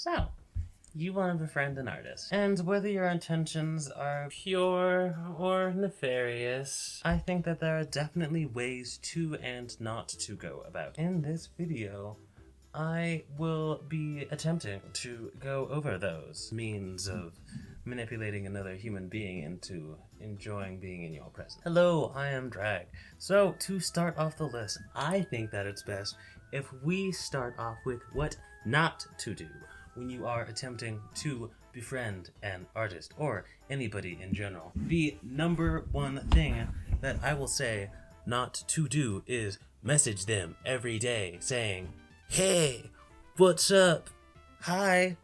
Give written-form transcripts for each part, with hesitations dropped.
So, you want to befriend an artist. And whether your intentions are pure or nefarious, I think that there are definitely ways to and not to go about. In this video, I will be attempting to go over those means of manipulating another human being into enjoying being in your presence. Hello, I am Drag. So, to start off the list, I think that it's best if we start off with what not to do when you are attempting to befriend an artist or anybody in general. The number one thing that I will say not to do is message them every day saying, "Hey, what's up? Hi."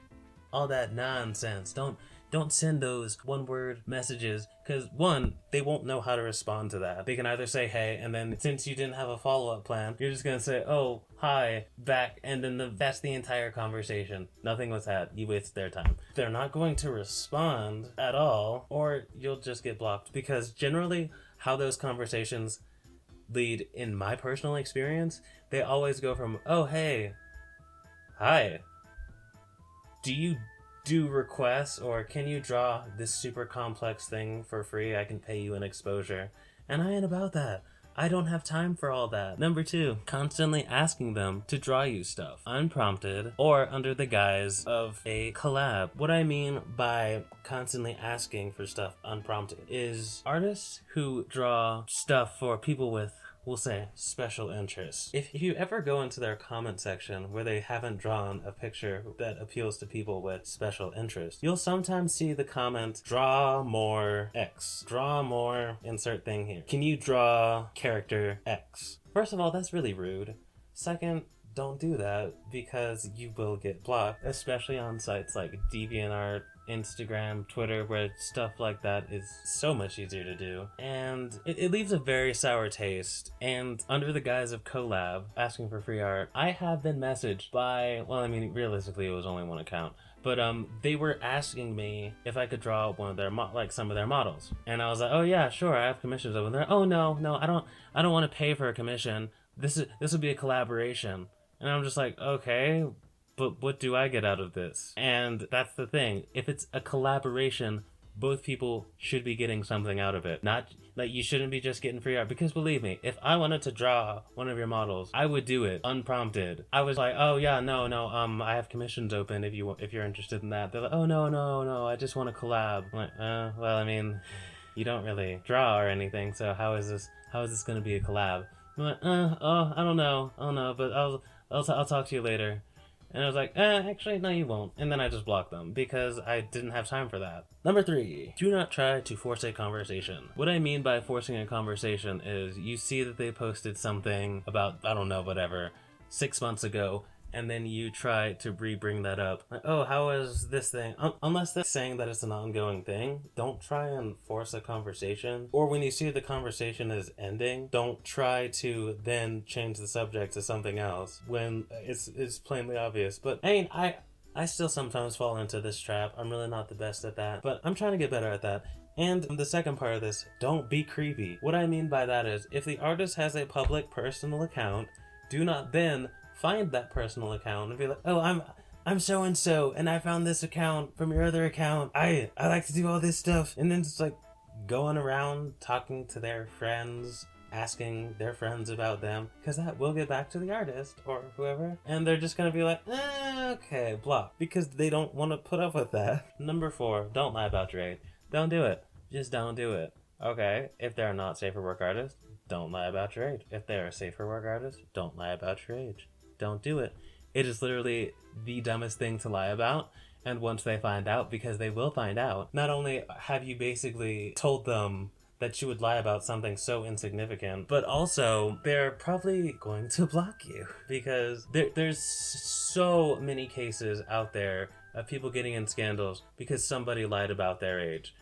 All that nonsense. Don't send those one-word messages, because one, they won't know how to respond to that. They can either say hey, and then since you didn't have a follow-up plan, you're just gonna say, "Oh, hi," back, and then that's the entire conversation. Nothing was had. You waste their time. They're not going to respond at all, or you'll just get blocked, because generally how those conversations lead, in my personal experience, they always go from, "Oh, hey, hi, do you do requests, or can you draw this super complex thing for free? I can pay you an exposure." And I ain't about that. I don't have time for all that. Number two, constantly asking them to draw you stuff, unprompted or under the guise of a collab. What I mean by constantly asking for stuff unprompted is artists who draw stuff for people with, we'll say, special interests. If you ever go into their comment section where they haven't drawn a picture that appeals to people with special interest, you'll sometimes see the comment, "Draw more X. Draw more insert thing here. Can you draw character X?" First of all, that's really rude. Second, don't do that, because you will get blocked, especially on sites like DeviantArt, Instagram, Twitter, where stuff like that is so much easier to do. And it leaves a very sour taste. And under the guise of collab, asking for free art, I have been messaged by, well, I mean, realistically, it was only one account, but they were asking me if I could draw one of their some of their models, and I was like, "Oh yeah, sure, I have commissions over there." "Oh no, I don't want to pay for a commission. This would be a collaboration." And I'm just like, "Okay, but what do I get out of this?" And that's the thing. If it's a collaboration, both people should be getting something out of it. Not like, you shouldn't be just getting free art. Because believe me, if I wanted to draw one of your models, I would do it unprompted. I was like, "Oh yeah, no, I have commissions open if you're interested in that." They're like, "Oh no, I just want to collab." I'm like, well, I mean, you don't really draw or anything, so how is this going to be a collab?" I'm like, I don't know, but I'll talk to you later. And I was like, actually, no, you won't. And then I just blocked them because I didn't have time for that. Number three, do not try to force a conversation. What I mean by forcing a conversation is you see that they posted something about, I don't know, whatever, 6 months ago, and then you try to bring that up. Like, "Oh, how is this thing?" Unless they're saying that it's an ongoing thing, don't try and force a conversation. Or when you see the conversation is ending, don't try to then change the subject to something else when it's plainly obvious. But I mean, I still sometimes fall into this trap. I'm really not the best at that, but I'm trying to get better at that. And the second part of this, don't be creepy. What I mean by that is, if the artist has a public personal account, do not then find that personal account and be like, "Oh, I'm so and so, and I found this account from your other account. I like to do all this stuff," and then just like going around talking to their friends, asking their friends about them, because that will get back to the artist or whoever, and they're just gonna be like, okay, block, because they don't want to put up with that. Number four, don't lie about your age. Don't do it. Just don't do it. Okay, if they're not safe for work artists, don't lie about your age. If they're a safe for work artist, don't lie about your age. Don't do it. It is literally the dumbest thing to lie about. And once they find out, because they will find out, not only have you basically told them that you would lie about something so insignificant, but also they're probably going to block you, because there's so many cases out there of people getting in scandals because somebody lied about their age.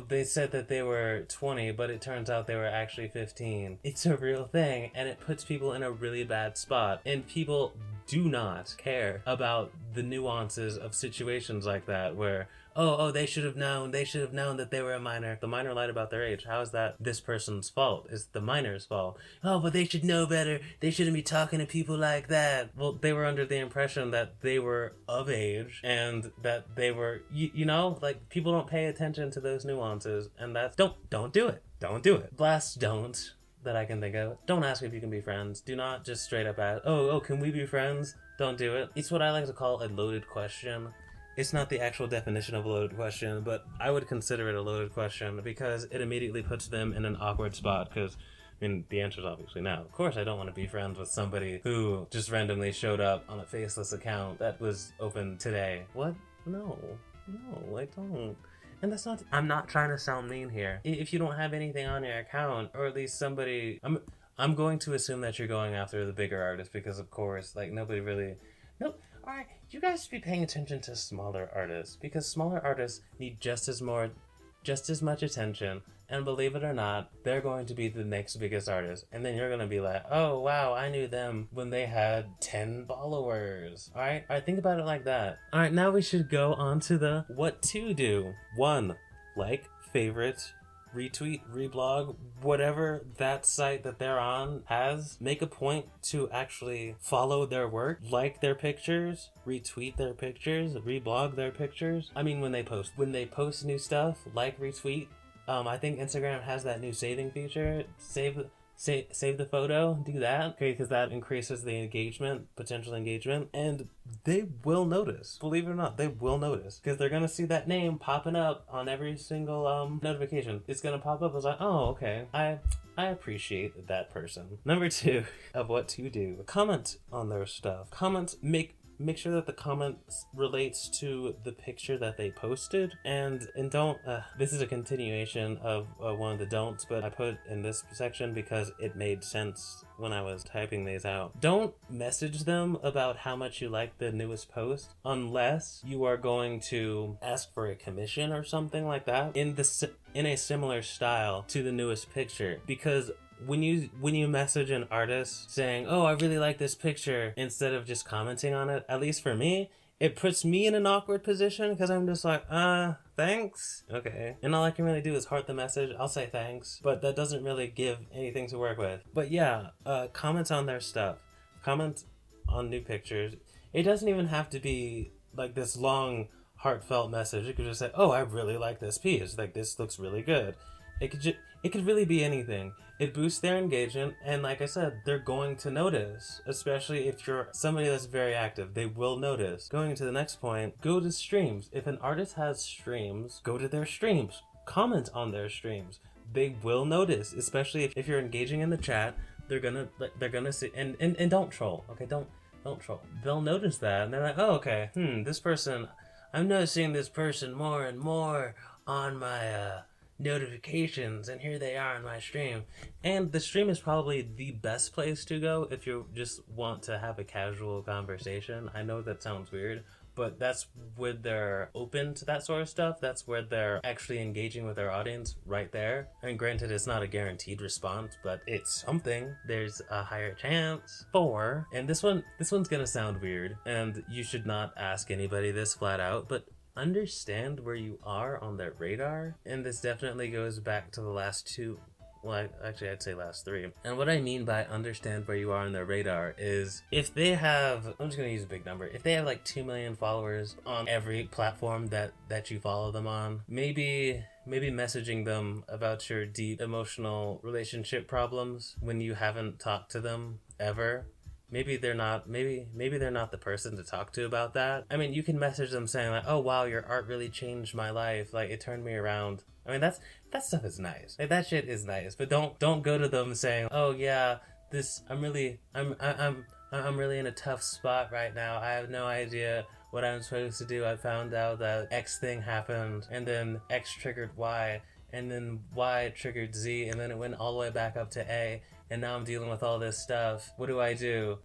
They said that they were 20, but it turns out they were actually 15. It's a real thing, and it puts people in a really bad spot. And people do not care about the nuances of situations like that, where, oh, they should have known. They should have known that they were a minor. The minor lied about their age. How is that this person's fault? It's the minor's fault. Oh, but they should know better. They shouldn't be talking to people like that. Well, they were under the impression that they were of age and that they were, you know, like, people don't pay attention to those nuances, and that's, don't do it. Don't do it. Last don't that I can think of. Don't ask if you can be friends. Do not just straight up ask, oh, can we be friends? Don't do it. It's what I like to call a loaded question. It's not the actual definition of a loaded question, but I would consider it a loaded question because it immediately puts them in an awkward spot because, I mean, the answer is obviously no. Of course I don't want to be friends with somebody who just randomly showed up on a faceless account that was open today. What? No, I don't. And that's not, I'm not trying to sound mean here. If you don't have anything on your account, or at least somebody, I'm going to assume that you're going after the bigger artists because, of course, like, nobody really, nope. Alright, you guys should be paying attention to smaller artists because smaller artists need just as much attention, and believe it or not, they're going to be the next biggest artist, and then you're gonna be like, oh wow, I knew them when they had 10 followers. Alright, think about it like that. Alright, now we should go on to the what to do. 1. Like, favorite, retweet, reblog, whatever that site that they're on has. Make a point to actually follow their work, like their pictures, retweet their pictures, reblog their pictures. I mean, when they post new stuff, like, retweet. I think Instagram has that new saving feature. Save the photo, do that, okay, because that increases the engagement, potential engagement, and they will notice. Believe it or not, they will notice because they're gonna see that name popping up on every single notification. It's gonna pop up as like, oh, okay, I appreciate that person. Number 2 of what to do: comment on their stuff. Make sure that the comment relates to the picture that they posted, and don't, this is a continuation of one of the don'ts, but I put in this section because it made sense when I was typing these out. Don't message them about how much you like the newest post unless you are going to ask for a commission or something like that in a similar style to the newest picture, because when you message an artist saying, oh, I really like this picture, instead of just commenting on it, at least for me, it puts me in an awkward position because I'm just like, thanks? Okay. And all I can really do is heart the message. I'll say thanks, but that doesn't really give anything to work with. But yeah, comment on their stuff. Comment on new pictures. It doesn't even have to be like this long, heartfelt message. You could just say, oh, I really like this piece. Like, this looks really good. It could really be anything. It boosts their engagement, and like I said, they're going to notice, especially if you're somebody that's very active. They will notice. Going to the next point, go to streams. If an artist has streams, go to their streams. Comment on their streams. They will notice, especially if you're engaging in the chat. They're gonna see, and don't troll. Okay, don't troll. They'll notice that, and they're like, oh, okay, this person, I'm noticing this person more and more on my notifications, and here they are on my stream. And the stream is probably the best place to go if you just want to have a casual conversation. I know that sounds weird, but that's where they're open to that sort of stuff. That's where they're actually engaging with their audience right there. And granted, it's not a guaranteed response, but it's something. There's a higher chance. 4, and this one's gonna sound weird, and you should not ask anybody this flat out, but understand where you are on their radar. And this definitely goes back to the last 2, well, actually I'd say last 3. And what I mean by understand where you are on their radar is if they have, I'm just gonna use a big number, if they have like 2 million followers on every platform that you follow them on, maybe messaging them about your deep emotional relationship problems when you haven't talked to them ever. Maybe they're not the person to talk to about that. I mean, you can message them saying like, oh wow, your art really changed my life, like it turned me around. I mean, that stuff is nice. Like, that shit is nice. But don't go to them saying, oh yeah, I'm really in a tough spot right now. I have no idea what I'm supposed to do. I found out that X thing happened, and then X triggered Y, and then Y triggered Z, and then it went all the way back up to A. And now I'm dealing with all this stuff. What do I do?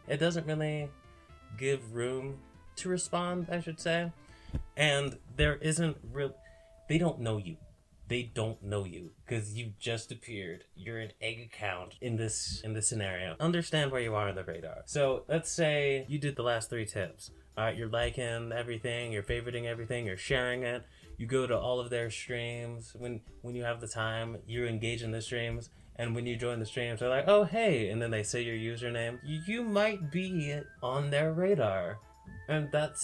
It doesn't really give room to respond, I should say. And there isn't real... They don't know you. they don't know you because you just appeared. You're an egg account in this scenario. Understand where you are on the radar. So let's say you did the last 3 tips. All right, you're liking everything, you're favoriting everything, you're sharing it. You go to all of their streams when you have the time. You engage in the streams, and when you join the streams, they're like, "Oh hey," and then they say your username. You might be on their radar, and but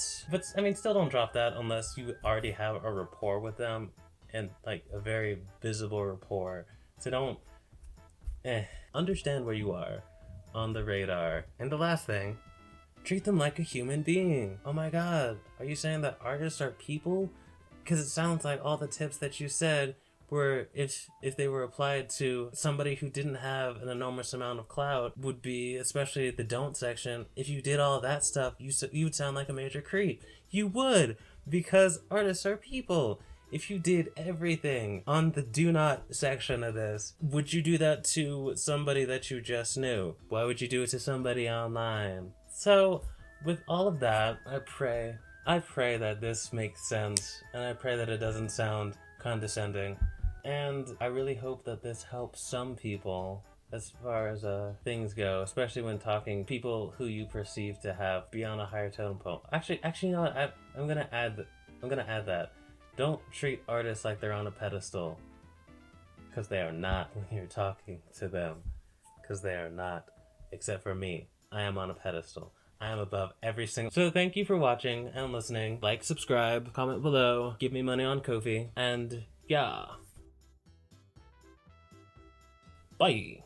I mean, still don't drop that unless you already have a rapport with them, and like a very visible rapport. So don't understand where you are on the radar. And the last thing, treat them like a human being. Oh my god, are you saying that artists are people? Because it sounds like all the tips that you said were, if they were applied to somebody who didn't have an enormous amount of clout, would be, especially the don't section, if you did all that stuff, you would sound like a major creep. You would, because artists are people. If you did everything on the do not section of this, would you do that to somebody that you just knew? Why would you do it to somebody online? So, with all of that, I pray that this makes sense, and I pray that it doesn't sound condescending. And I really hope that this helps some people as far as things go, especially when talking people who you perceive to have be on a higher totem pole. Actually, you know what? I'm gonna add that. Don't treat artists like they're on a pedestal, because they are not when you're talking to them. Because they are not, except for me. I am on a pedestal. I am above every single... So thank you for watching and listening. Like, subscribe, comment below, give me money on Ko-fi, and yeah. Bye!